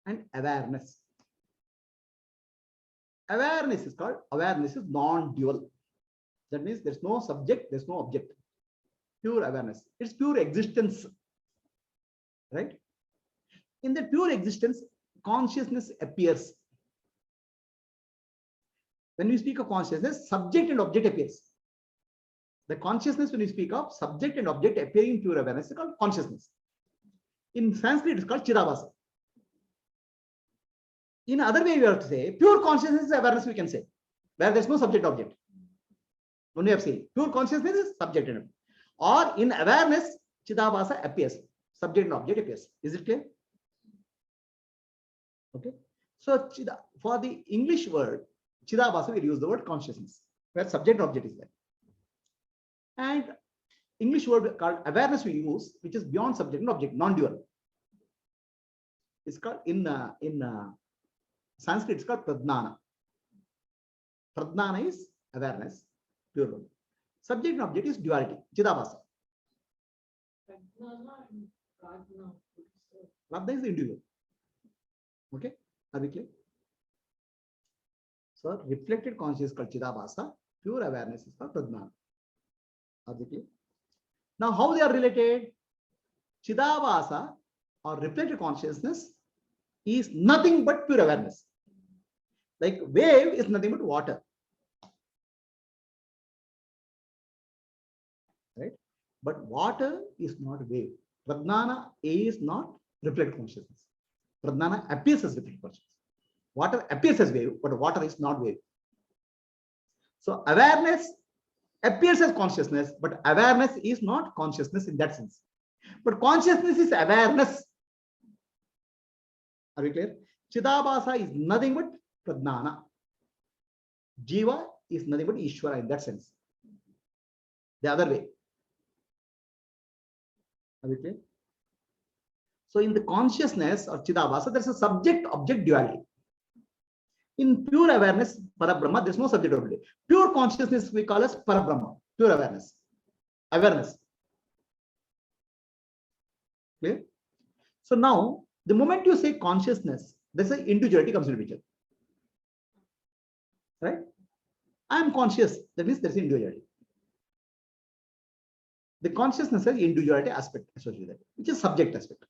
and awareness. Awareness is called, awareness is non-dual. That means there's no subject, there's no object. Pure awareness. It's pure existence. Right? In the pure existence, consciousness appears. When we speak of consciousness, subject and object appears. The consciousness, when we speak of subject and object appearing in pure awareness, is called consciousness. In Sanskrit, it's called Chidabhasa. In other way, we have to say pure consciousness is awareness, we can say, where there's no subject object. When we have said pure consciousness is subject and object. Or in awareness, Chidabhasa appears, subject and object appears. Is it clear? Okay. So for the English word Chidabhasa, we use the word consciousness, where subject and object is there. And English word called awareness we use, which is beyond subject and object, non-dual. It's called in Sanskrit, it's called pradnana. Pradnana is awareness, pure one. Subject and object is duality, Chidabhasa. Pradna is the individual. Okay, are we clear? So reflected consciousness is called Chidabhasa, pure awareness is called pradnana. Are we clear? Now, how they are related? Chidabhasa or reflected consciousness is nothing but pure awareness. Like wave is nothing but water. Right? But water is not wave. Pradnana is not reflected consciousness. Pradnana appears as reflected consciousness. Water appears as wave, but water is not wave. So awareness appears as consciousness, but awareness is not consciousness in that sense. But consciousness is awareness. Are we clear? Chidabhasa is nothing but pradnana. Jiva is nothing but Ishvara in that sense. The other way. Are we clear? So in the consciousness of Chidabhasa, there's a subject-object duality. In pure awareness, Parabrahma, there's no subject object. Pure consciousness we call as Parabrahma, pure awareness. Awareness. Clear? So now, the moment you say consciousness, there's an individuality comes into picture. Right? I am conscious. That means there's individuality. The consciousness has individuality aspect associated with it, which is subject aspect.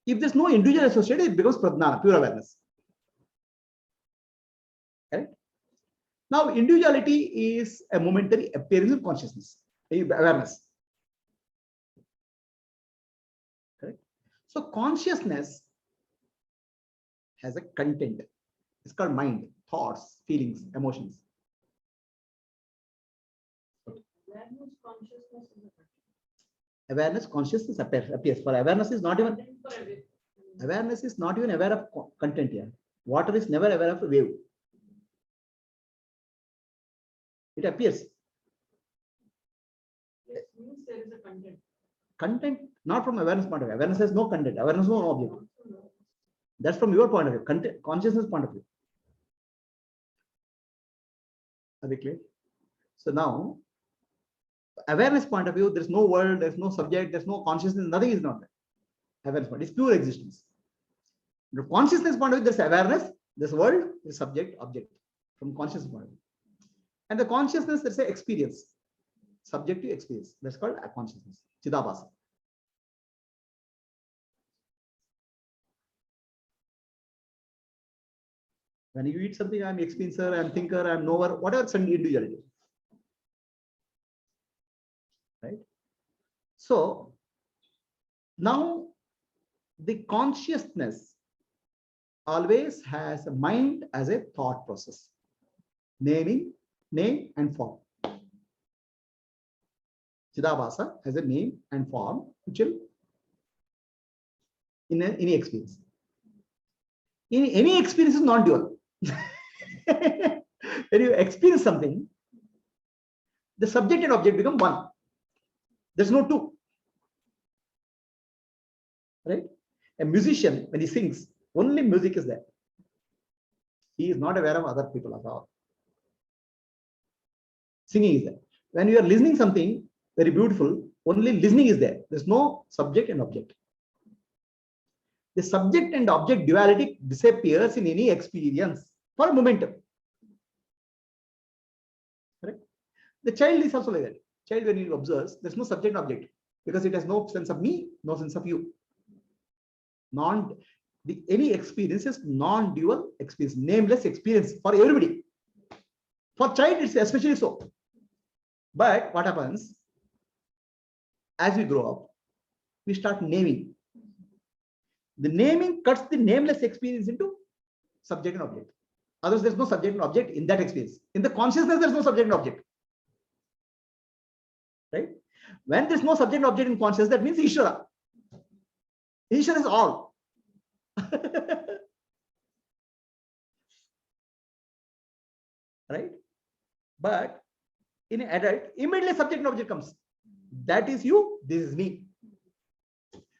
If there's no individual associated, it becomes pradnana, pure awareness. Right? Now, individuality is a momentary appearance of consciousness, awareness. Correct? So, consciousness has a content. It's called mind, thoughts, feelings, emotions. Awareness, consciousness appears. For awareness is not even aware of content here. Water is never aware of a wave. It appears. Yes, means there is a content. Content, not from awareness point of view. Awareness has no content. Awareness has no object. That's from your point of view. Content, consciousness point of view. Are we clear? So now, awareness point of view, there's no world, there's no subject, there's no consciousness, nothing is not there. Awareness point, it's pure existence. The consciousness point of view, there's awareness, this world is subject, object, from consciousness point of view. And the consciousness, there's an experience, subjective experience. That's called a consciousness, Chidabhasa. When you eat something, I'm experiencer, I'm thinker, I'm knower, whatever, it's an individuality. Right? So now the consciousness always has a mind as a thought process, name and form. Chidabhasa has a name and form which will in any experience. In any experience is non-dual. When you experience something, the subject and object become one. There's no two. Right? A musician, when he sings, only music is there. He is not aware of other people at all. Singing is there. When you are listening something very beautiful, only listening is there. There's no subject and object. The subject and object duality disappears in any experience for a moment. Correct? The child is also like that. Child, when he observes, there's no subject and object because it has no sense of me, no sense of you. Any experience is non-dual experience, nameless experience for everybody. For child, it's especially so. But what happens? As we grow up, we start naming. The naming cuts the nameless experience into subject and object. Otherwise, there's no subject and object in that experience. In the consciousness, there's no subject and object. Right? When there's no subject and object in consciousness, that means Ishvara. Ishvara is all. Right? But in an adult, immediately subject and object comes. That is you, this is me.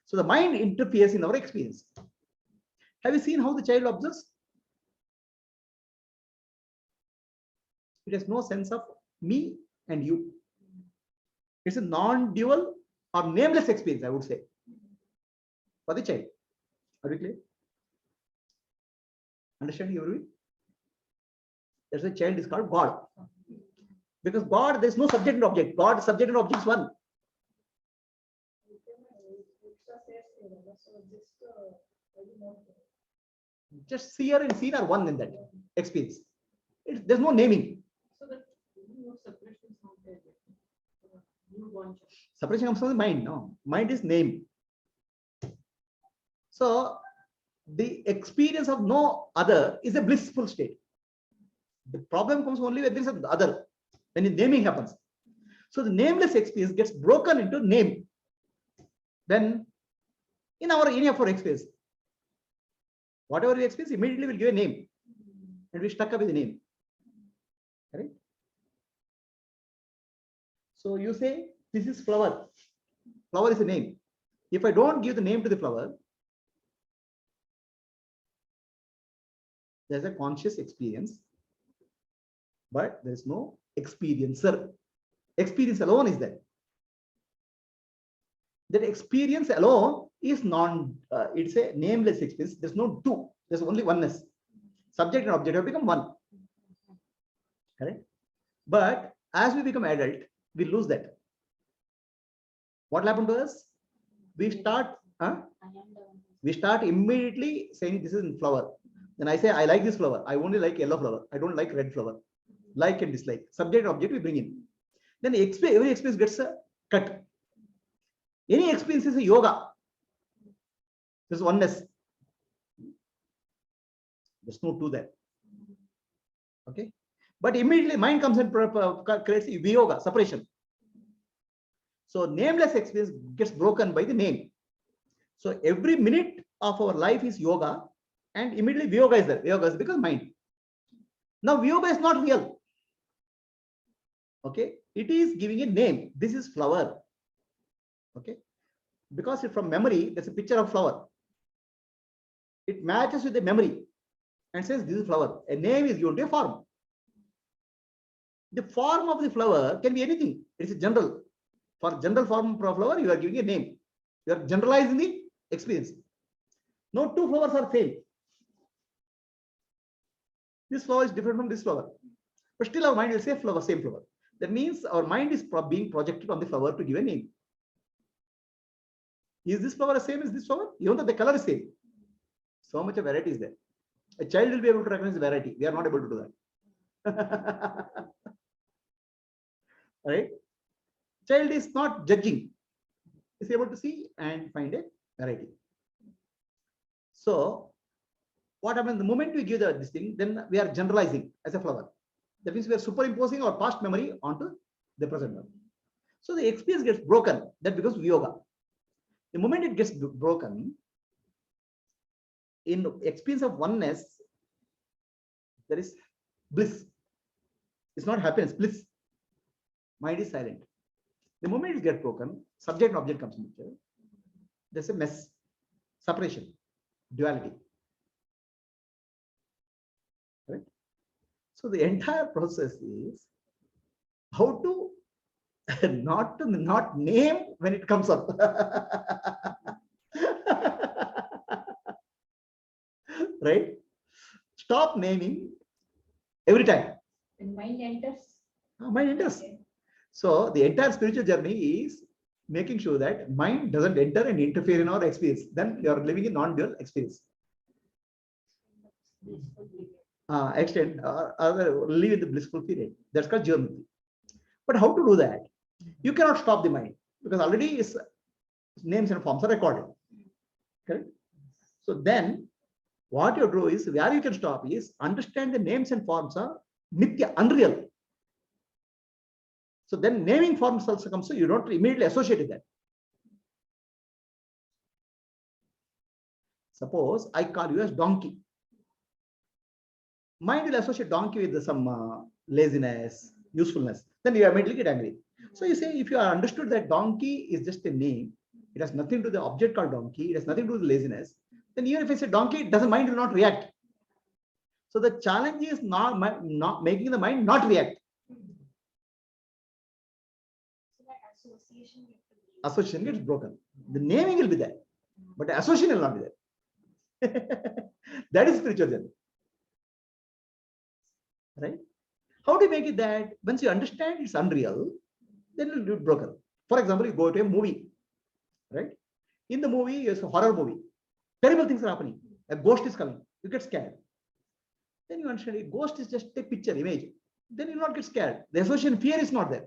So the mind interferes in our experience. Have you seen how the child observes? It has no sense of me and you. It's a non-dual or nameless experience, I would say, for the child. Are we clear? Understand everybody? That's why child is called God. Because God, there's no subject and object. God, subject and object is one. Just seer and seen are one in that experience. There's no naming. So that separation is not there. Separation comes from the mind. No, mind is name. So the experience of no other is a blissful state. The problem comes only when there is an other, when the naming happens. So the nameless experience gets broken into name. Then in any of our experience, whatever we experience, immediately we'll give a name. And we stuck up with the name. Correct? So you say, this is flower. Flower is a name. If I don't give the name to the flower, there's a conscious experience, but there is no experiencer. Experience alone is there. That experience alone is it's a nameless experience. There's no two. There's only oneness. Subject and object have become one. Correct? But as we become adult, we lose that. What will happen to us? We start immediately saying this is flower. Then I say, I like this flower. I only like yellow flower. I don't like red flower. Like and dislike. Subject and object we bring in. Then every experience gets cut. Any experience is a yoga. There's oneness. There's no two there. Okay. But immediately mind comes and creates viyoga, separation. So nameless experience gets broken by the name. So every minute of our life is yoga, and immediately viyoga is there. Viyoga is because mind. Now viyoga is not real. Okay. It is giving a name. This is flower. Okay. Because from memory, there's a picture of flower. It matches with the memory and says this is flower. A name is given to a form. The form of the flower can be anything. It's a general. For general form of flower, you are giving a name. You are generalizing the experience. No two flowers are same. This flower is different from this flower. But still our mind will say flower, same flower. That means our mind is being projected on the flower to give a name. Is this flower the same as this flower? Even though the color is same. So much of variety is there. A child will be able to recognize the variety. We are not able to do that. Right? Child is not judging. Is able to see and find a variety. So what happens the moment we give this thing, then we are generalizing as a flower. That means we are superimposing our past memory onto the present memory. So the experience gets broken. That becomes viyoga. The moment it gets broken, in experience of oneness, there is bliss. It's not happiness, bliss. Mind is silent. The moment it gets broken, subject and object comes in picture. There's a mess, separation, duality. Right? So the entire process is how to not name when it comes up. right? Stop naming every time. And mind enters. Mind enters. So the entire spiritual journey is making sure that mind doesn't enter and interfere in our experience. Then you are living in non-dual experience. Extend or live in the blissful period. That's called journey. But how to do that? You cannot stop the mind because already its names and forms are recorded. Correct? So then what you do is, where you can stop is understand the names and forms are nitya, unreal. So then naming forms also comes, so you don't immediately associate with that. Suppose I call you as donkey. Mind will associate donkey with some laziness, usefulness. Then you immediately get angry. So you say, if you are understood that donkey is just a name, it has nothing to do with the object called donkey, it has nothing to do with laziness, then even if I say donkey, it doesn't, mind will not react. So the challenge is not making the mind not react. Association gets broken. The naming will be there, but the association will not be there. That is spiritual journey. Right? How do you make it that once you understand it's unreal, then it will be broken? For example, you go to a movie, right? In the movie, it's a horror movie. Terrible things are happening. A ghost is coming. You get scared. Then you understand a ghost is just a picture, image. Then you will not get scared. The association, fear is not there.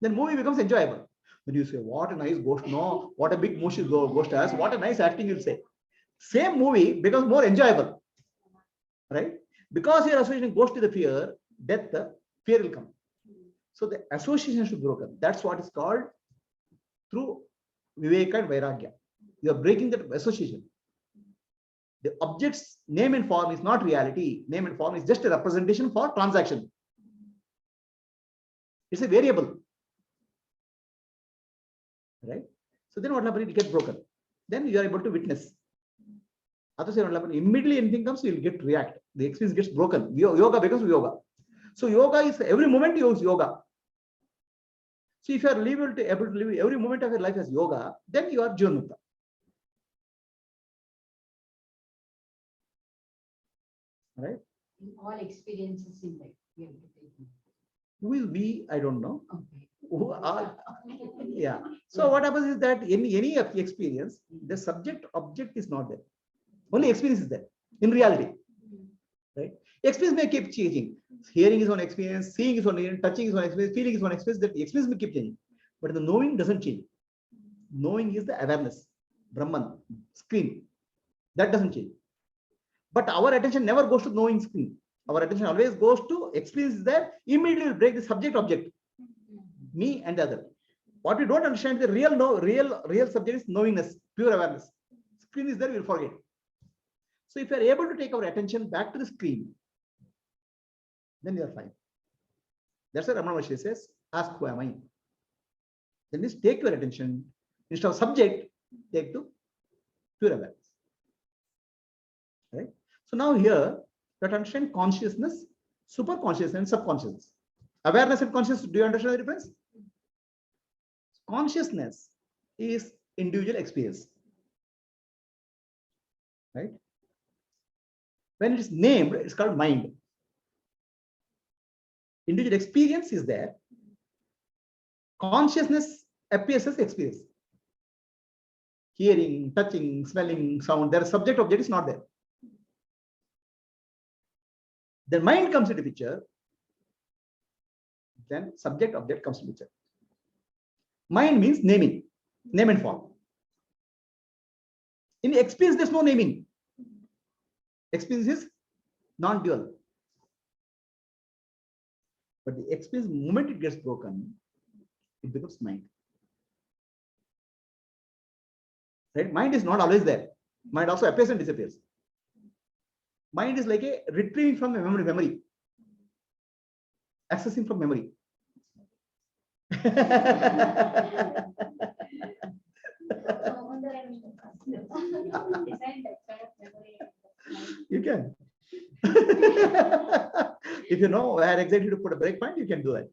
Then movie becomes enjoyable. When you say, what a nice ghost, no, what a big motion ghost has, what a nice acting, you'll say. Same movie becomes more enjoyable. Right? Because you're associating ghost to the fear, death, fear will come. So the association should be broken. That's what is called through Viveka and Vairagya. You are breaking that association. The object's name and form is not reality. Name and form is just a representation for transaction. It's a variable. Right? So then what happens? It gets broken. Then you are able to witness. Otherwise, what happens? Immediately anything comes, you will get react. The experience gets broken. Yoga becomes yoga. So yoga is every moment you use yoga. So if you are able to live every moment of your life as yoga, then you are Jivanmukta. Right? In all experiences in life, we have to take it. Who will be? I don't know. Okay. Who are? Yeah. So what happens is that in any experience, the subject object is not there. Only experience is there in reality. Right? Experience may keep changing. Hearing is one experience, seeing is one experience, touching is one experience, feeling is one experience. That experience may keep changing. But the knowing doesn't change. Knowing is the awareness, Brahman, screen. That doesn't change. But our attention never goes to knowing screen. Our attention always goes to experience there. Immediately will break the subject object, me and the other. What we don't understand, the real subject is knowingness, pure awareness. Screen is there, we'll forget. So if you are able to take our attention back to the screen, then you are fine. That's why Ramana Maharshi says, ask who am I? Then just take your attention, instead of subject, take to pure awareness. Right? So now here, you have to understand consciousness, super consciousness and subconsciousness. Awareness and consciousness, do you understand the difference? Consciousness is individual experience. Right? When it is named, it's called mind. Individual experience is there. Consciousness appears as experience. Hearing, touching, smelling, sound, their subject object is not there. Then mind comes into picture. Then subject object comes to picture. Mind means naming, name and form. In experience, there's no naming. Experience is non-dual. But the experience, the moment it gets broken, it becomes mind. Right? Mind is not always there. Mind also appears and disappears. Mind is like a retrieving from a memory. Accessing from memory. You can. If you know where exactly to put a breakpoint, you can do that.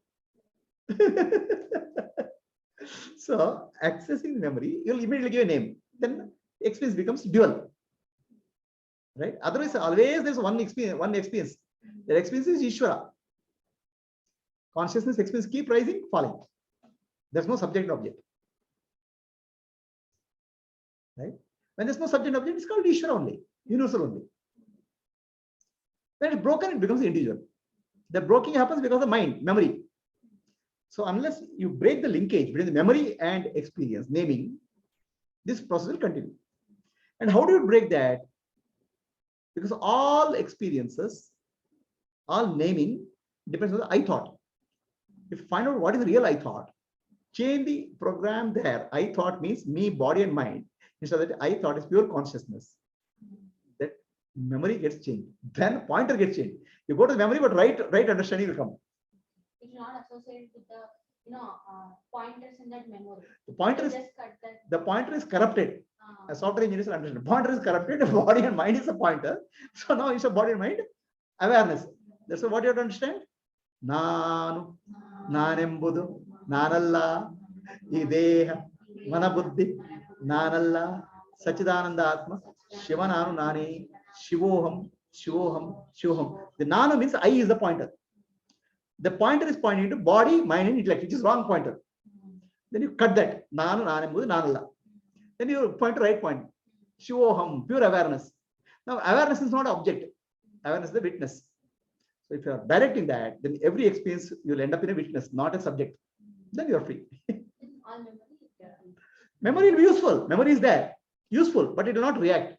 So, accessing memory, you'll immediately give a name. Then experience becomes dual. right? Otherwise, always there's one experience. One experience. The experience is Ishvara. Consciousness experience keep rising, falling. There's no subject object. Right? When there's no subject object, it's called Ishvara only, universal only. When it's broken, it becomes individual. The breaking happens because of mind, memory. So unless you break the linkage between the memory and experience, naming, this process will continue. And how do you break that? Because all experiences, all naming depends on the I thought. If you find out what is real I thought, change the program there. I thought means me, body and mind. Instead of that, I thought is pure consciousness. That memory gets changed. Then pointer gets changed. You go to the memory, but right understanding will come. It is not associated with the pointers in that memory. The pointer is just cut that. The pointer is corrupted. As software engineers will understand. Pointer is corrupted. Body and mind is a pointer. So now instead of body and mind, awareness. That's what you have to understand. Nanu, nanembudu, nanalla, ideha, manabuddhi, nanalla, Sachidananda Atma, Shivananu Nani, Shivoham, Shivoham, Shivoham. The Nanu means I is the pointer. The pointer is pointing to body, mind, and intellect, which is wrong pointer. Then you cut that. Nanu, nanembudu, nanalla. Then you point to right point. Shivoham, pure awareness. Now, awareness is not an object. Awareness is the witness. So if you are directing that, then every experience you will end up in a witness, not a subject. Then you are free. Memory will be useful. Memory is there, useful, but it will not react.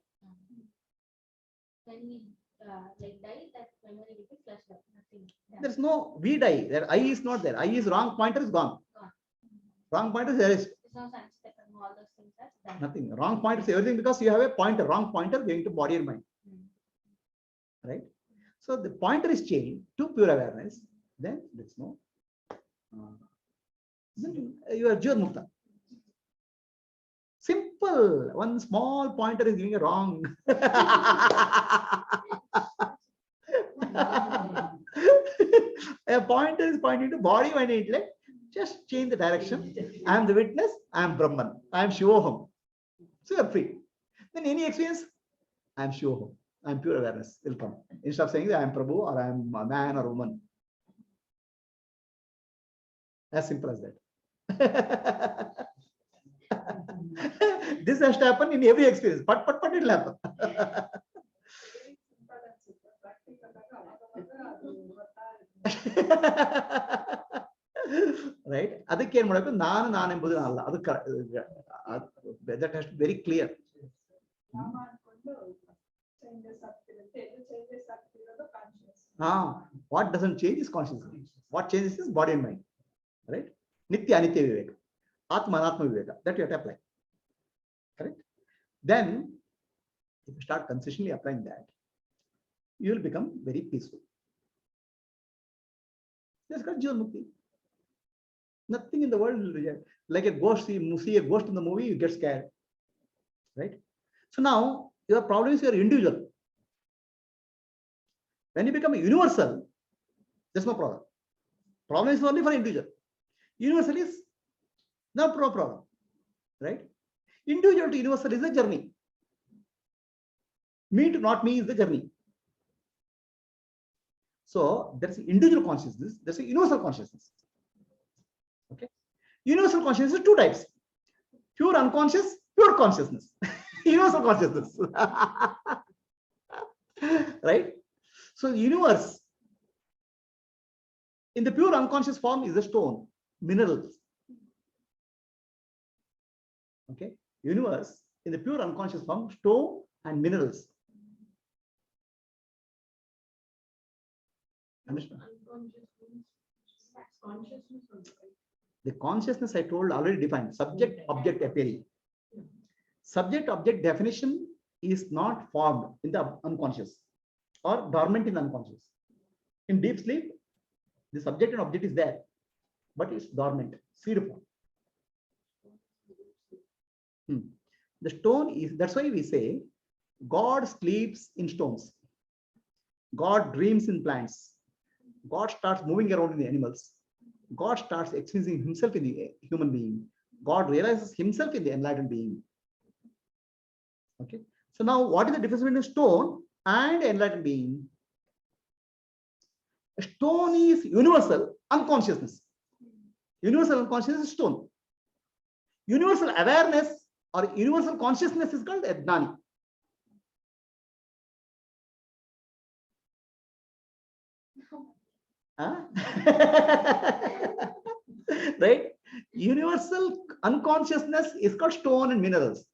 When we die, that memory will be flushed out. Nothing. There's no we die. That I is not there. I is wrong. Pointer is gone. Wrong pointer is there. Is no sense that all those things are done. nothing. Wrong pointer is everything because you have a pointer. Wrong pointer going to body and mind. Right. So the pointer is changed to pure awareness. Then there's no. Then you are Jiva Mukta. Simple. One small pointer is giving a wrong. A pointer is pointing to body, mind, and intellect. Just change the direction. I am the witness. I am Brahman. I am Shivoham. So you are free. Then any experience, I am Shivoham. I am pure awareness. Will come. Instead of saying that I am Prabhu or I am a man or woman. As simple as that. This has to happen in every experience. But it will happen. Right? That has to be very clear. What doesn't change is consciousness. What changes is body and mind. Right? Nitya Anitya Viveka. Atma Anatma Viveka. That you have to apply. Correct? Then, if you start consistently applying that, you will become very peaceful. That's called Jiva Mukti. Nothing in the world will reject. Like a ghost, you see a ghost in the movie, you get scared. Right? So now, your problem is you are individual. When you become a universal, there's no problem. Problem is only for individual. Universal is no problem. Right? Individual to universal is a journey. Me to not me is the journey. So there's individual consciousness, there's a universal consciousness. Okay. Universal consciousness is two types. Pure unconscious, pure consciousness. Universal consciousness. Right? So the universe in the pure unconscious form is a stone, minerals. Okay. Universe in the pure unconscious form, stone and minerals. Understand? The consciousness I told already defined. Subject, object appearing. Subject, object definition is not formed in the unconscious or dormant in the unconscious. In deep sleep, the subject and object is there, but it's dormant, seed form. The stone is, that's why we say, God sleeps in stones. God dreams in plants. God starts moving around in the animals. God starts experiencing himself in the human being. God realizes himself in the enlightened being. Okay. So now what is the difference between a stone and enlightened being? A stone is universal unconsciousness. Universal unconsciousness is stone. Universal awareness or universal consciousness is called Adnani. Huh? Right? Universal unconsciousness is called stone and minerals.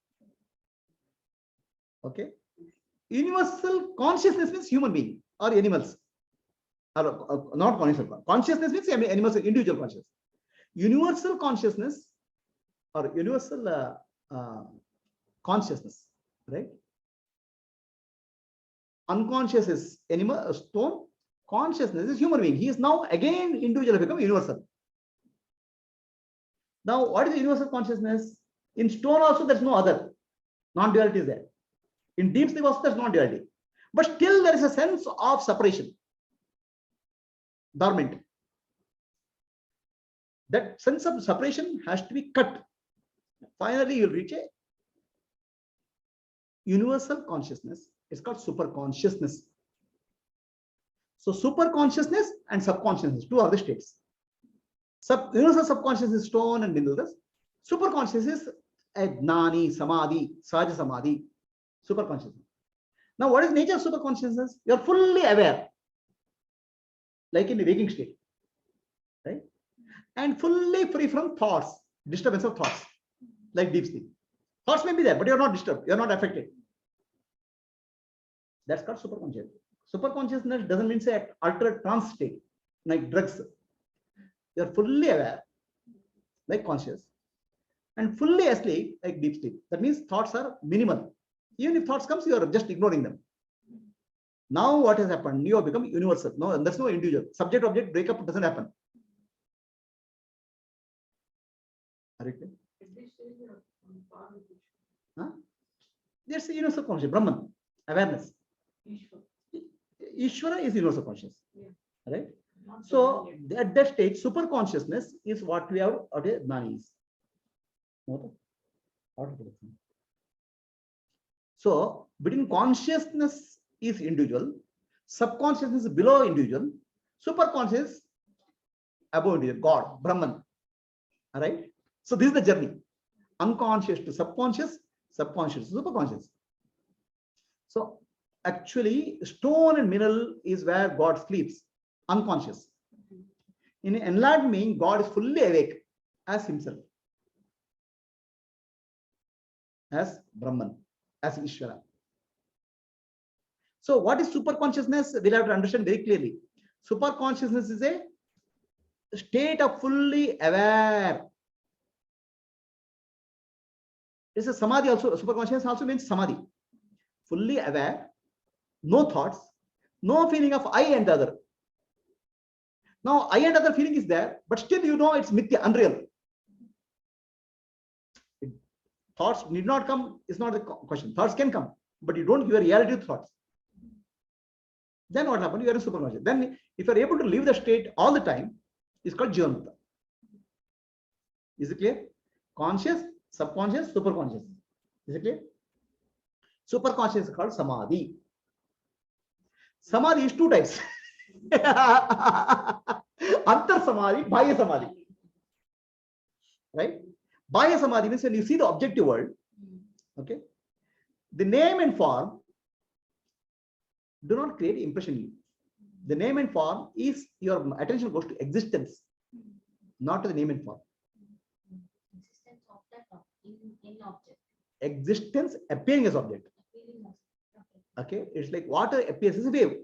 Okay. Universal consciousness means human being or animals. Or, not consciousness. Consciousness means animals, individual consciousness. Universal consciousness or universal consciousness, right? Unconscious is animal, stone. Consciousness is human being. He is now again individual, become universal. Now, what is the universal consciousness? In stone also, there's no other. Non-duality is there. In deep sleep also, there's non-duality. But still, there is a sense of separation. Dormant. That sense of separation has to be cut. Finally, you'll reach a universal consciousness. It's called super consciousness. So super consciousness and subconsciousness, two are the states. Universal subconsciousness is stone and minerals. Super consciousness is Adnani, Samadhi, Sahaja Samadhi, super consciousness. Now, what is nature of super consciousness? You are fully aware, like in the waking state, right? And fully free from thoughts, disturbance of thoughts, like deep sleep. Thoughts may be there, but you are not disturbed, you are not affected. That's called super consciousness. Super consciousness doesn't mean say altered trance state, like drugs. You are fully aware, like conscious, and fully asleep, like deep sleep. That means thoughts are minimal. Even if thoughts comes, you are just ignoring them. Now what has happened? You have become universal. No, there's no individual. Subject-object breakup doesn't happen. Huh? There's a universal consciousness, Brahman, awareness. Ishvara is universal consciousness, right? So at that stage, super consciousness is what we have at a Jnani is. So between consciousness is individual, subconsciousness is below individual, super conscious above individual, God, Brahman. All right. So this is the journey. Unconscious to subconscious, subconscious to superconscious. So actually, stone and mineral is where God sleeps, unconscious. In enlightened being, God is fully awake as himself, as Brahman, as Ishvara. So what is super consciousness? We'll have to understand very clearly. Super consciousness is a state of fully aware. It's a samadhi also. Super consciousness also means samadhi. Fully aware, no thoughts, no feeling of I and other. Now, I and other feeling is there, but still you know it's mithya, unreal. Thoughts need not come, is not the question. Thoughts can come, but you don't give a reality to thoughts. Then what happens? You are in superconscious. Then if you are able to live the state all the time, it's called Jivanmukta. Is it clear? Conscious, subconscious, superconscious. Is it clear? Superconscious is called Samadhi. Samadhi is two types. Antar Samadhi, Bhaya Samadhi. Right? Bhaya Samadhi means when you see the objective world, okay, the name and form do not create impression in you. The name and form is your attention goes to existence, not to the name and form. Existence of that in object. Existence appearing as object. Okay, it's like water appears as a wave.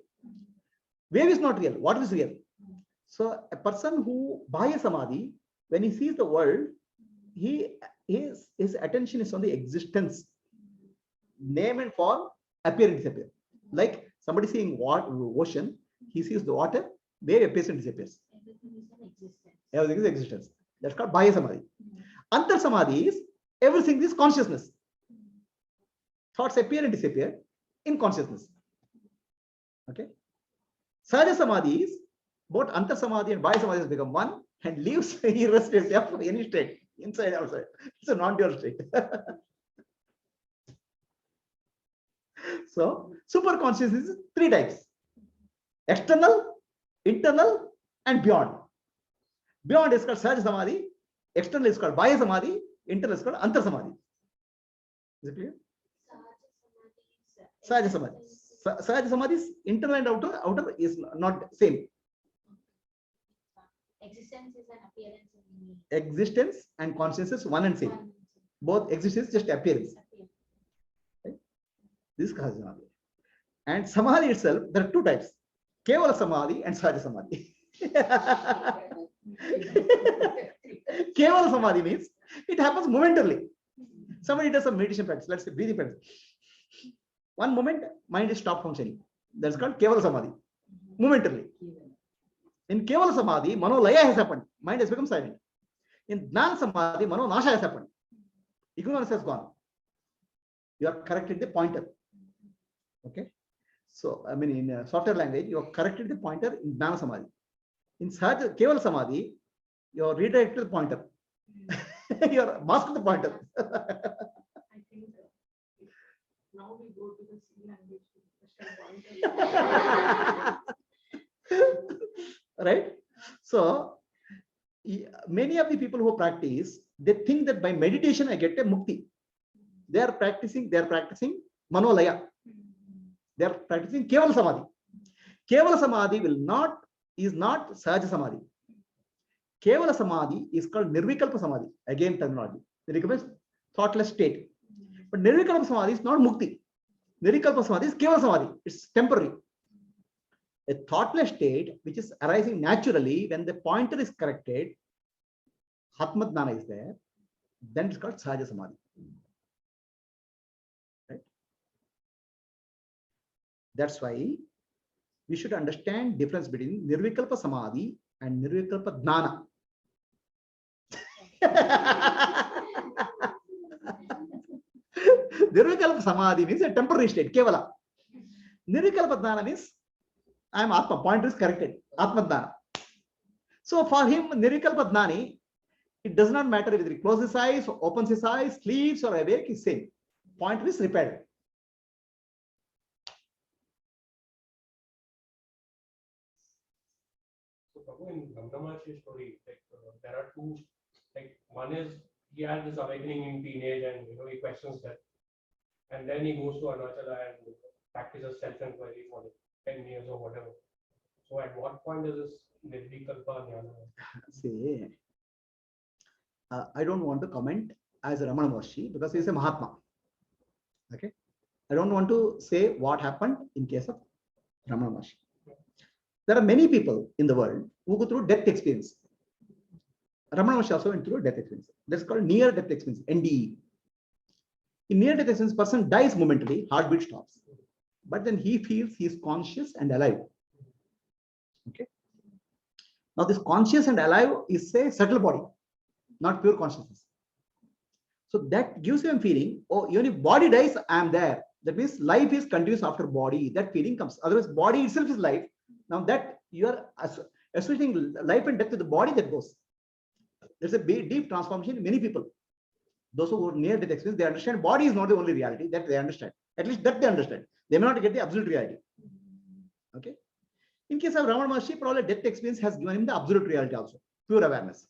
Wave is not real. Water is real. So a person who Bhaya Samadhi, when he sees the world, his attention is on the existence. Name and form appear and disappear. Like somebody seeing ocean, he sees the water, wave appears and disappears. Everything is an existence. Everything is existence. That's called Bhaya Samadhi. Antar Samadhi is everything is consciousness. Thoughts appear and disappear in consciousness. Okay. Sahaja Samadhi is both Antar Samadhi and Bhaya Samadhi has become one and leaves irrespective of any state, inside outside. It's a non-dual state. So super consciousness is three types: external, internal, and beyond. Beyond is called Sahaja Samadhi, external is called Bhaya Samadhi, internal is called Antar Samadhi. Is it clear? Sahaja Samadhi. Sahaja Samadhi is internal and outer. Outer is not same. Existence is an appearance. Existence and consciousness one and same. Both existence just appearance. Right? This is Sahaja Samadhi. And Samadhi itself, there are two types: Kevala Samadhi and Sahaja Samadhi. Kevala Samadhi means it happens momentarily. Somebody does some meditation practice, let's say breathing practice. One moment, mind is stopped functioning. That's called Kevala Samadhi. Momentarily. In Kevala Samadhi, Mano Laya has happened. Mind has become silent. In Jnana Samadhi, Mano Nasha has happened. Ignorance has gone. You are corrected the pointer. Okay. So, I mean, in software language, you have corrected the pointer in Jnana Samadhi. In Sahaja Kevala Samadhi, you have redirected the pointer. You are masked the pointer. I think now we go to the C language. Right? So, many of the people who practice, they think that by meditation I get a mukti. They are practicing Manolaya. They are practicing Kevala Samadhi. Kevala Samadhi is not Sahaja Samadhi. Kevala Samadhi is called Nirvikalpa Samadhi. Again, terminology. Nirvikalpa is thoughtless state. But Nirvikalpa Samadhi is not Mukti. Nirvikalpa Samadhi is Kevala Samadhi. It's temporary. A thoughtless state which is arising naturally when the pointer is corrected, Atma Jnana is there, then it's called Sahaja Samadhi. Right? That's why we should understand difference between Nirvikalpa Samadhi and Nirvikalpa Jnana. Nirvikalpa Samadhi means a temporary state, Kevala. Nirvikalpa Jnana means I am Atma, pointer is corrected, Atma Jnana. So for him, Nirvikalpa Jnani, it does not matter whether he closes his eyes, or opens his eyes, sleeps or awake, is same. Pointer is repaired. So Prabhu, in Ramnamachi's story, there are two, one is he has this awakening in teenage and he questions that. And then he goes to Arunachala and practices self-enquiry for 10 years or whatever. So at what point does this Nirvikalpa Jnana? See, I don't want to comment as a Ramana Maharshi because he is a Mahatma. Okay. I don't want to say what happened in case of Ramana Maharshi. There are many people in the world who go through death experience. Ramana Maharshi also went through a death experience. That's called near death experience, NDE. In near death experience, person dies momentarily, heartbeat stops. But then he feels he is conscious and alive. Okay. Now this conscious and alive is a subtle body, not pure consciousness. So that gives him a feeling, oh, even if body dies, I am there. That means life is continuous after body. That feeling comes. Otherwise, body itself is life. Now that you are associating life and death with the body that goes. There's a deep transformation in many people. Those who go near death experience, they understand body is not the only reality. That they understand. At least that they understand. They may not get the absolute reality. Okay. In case of Ramana Maharshi, probably death experience has given him the absolute reality also, pure awareness,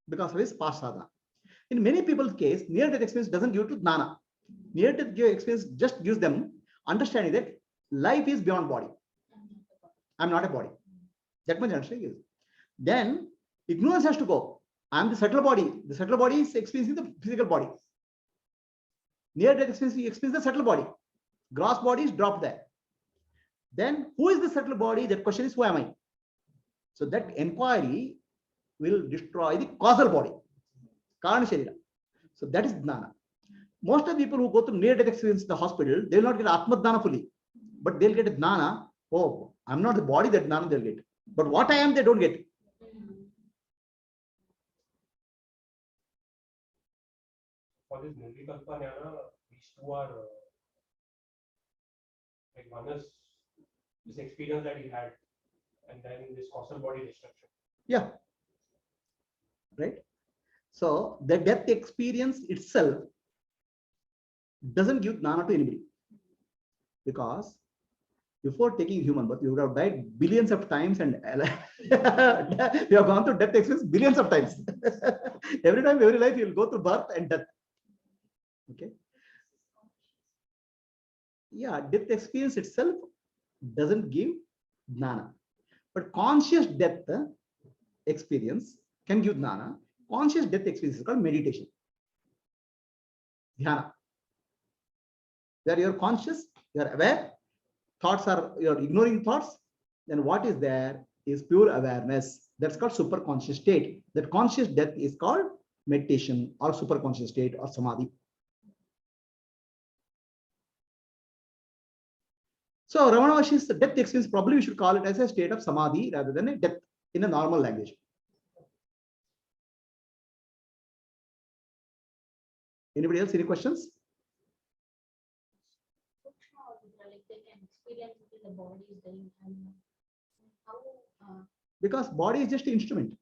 because of his past sadhana. In many people's case, near death experience doesn't give to jnana. Near death experience just gives them understanding that life is beyond body. I'm not a body. That much understanding is. Then ignorance has to go. I'm the subtle body. The subtle body is experiencing the physical body. Near death experience, you experience the subtle body. Gross body is dropped there. Then who is the subtle body? That question is, who am I? So that inquiry will destroy the causal body. Karana Sharira. So that is Jnana. Most of the people who go through near death experience in the hospital, they will not get Atma Jnana fully. But they'll get a Jnana. Oh, I'm not the body, that Jnana they'll get. But what I am, they don't get. For this Nirvikalpa Jnana, these two are one is this experience that he had, and then this causal body destruction. Yeah. Right. So the death experience itself doesn't give jnana to anybody. Because before taking human birth, you would have died billions of times, and you have gone through death experience billions of times. Every time, every life, you will go through birth and death. Okay. Yeah, death experience itself doesn't give jnana, but conscious death experience can give jnana. Conscious death experience is called meditation, dhyana, where you're conscious, you're aware, thoughts are, you're ignoring thoughts, then what is there is pure awareness. That's called super conscious state. That conscious death is called meditation or super conscious state or samadhi. So Ramana Mahari's death experience, probably we should call it as a state of samadhi rather than a death in a normal language. Anybody else? Any questions? Like they can experience it in the body is very how Because body is just an instrument.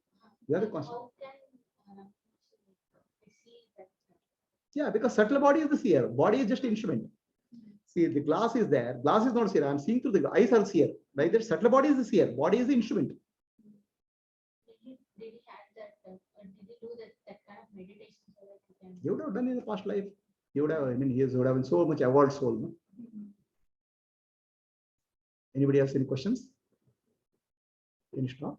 You have a how conscious. can I see that? Yeah, because subtle body is the seer. Body is just an instrument. See, the glass is there. Glass is not seer. I'm seeing through the eyes are seer. Right? That subtle body is the seer. Body is the instrument. Did he have that? Did he do that kind of meditation so that he can? He would have done in the past life. He would have, I mean, he would have been so much evolved soul. No? Anybody else any questions? Can you stop?